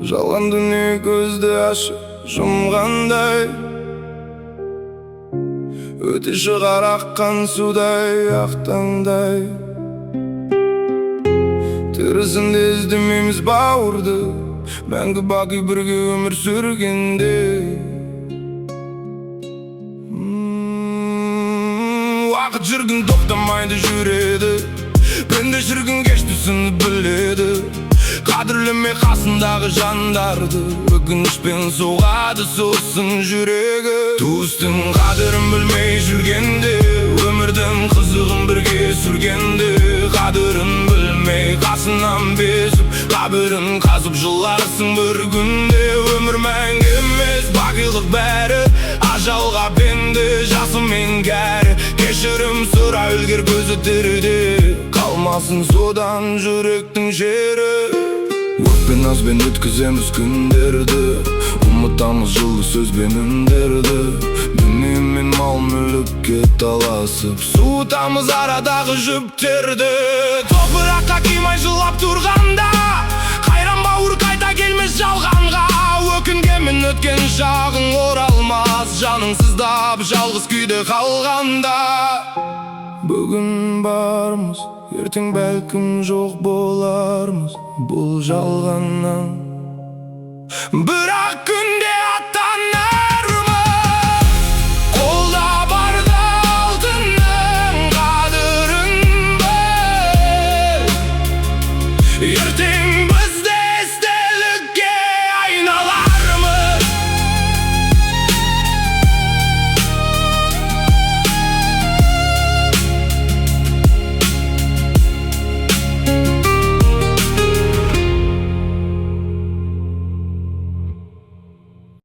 жалған дүние көзді ашып жұмғандай, өте шығар аққан судай ақтаңдай. Тірісінде іздемейміз бауырды, мәңгі бақи бірге өмір сүргенде. Уақыт жүргін тоқтамайды жүреді, пенде жүргін кеш түсіні біледі. Қадірлеме қасындағы жандарды, өкінішпен соғады сосын жүрегі. Туыстың қадірін білмей жүргенде, өмірдің қызығын бірге сүргенде. Қадірін білмей қасынан безіп, қабірін қазып жыларсың бір күнде. Өмір мәңгі емес, бақилық бәрі, ажалға пенде, жасымен кәрі. Кешірім сұра үлгер көзі тіріде, қалмасын содан жүректің жері. Өкпен азбен өткіземіз күндерді, ұмытамыз жылы сөзбен үндерді. Дүние мен мал мүлікке таласып, суытамыз арадағы жүптерді. Топыраққа қимай жылап тұрғанда, қайран бауыр қайта келмес жалғанға. Өкінгенмен өткен шағың оралмас, жаның сыздап жалғыз күйде қалғанда. Бүгін бармыз, ертең бәлкім жоқ болармыз, бұл жалғаннан. Бірақ күнде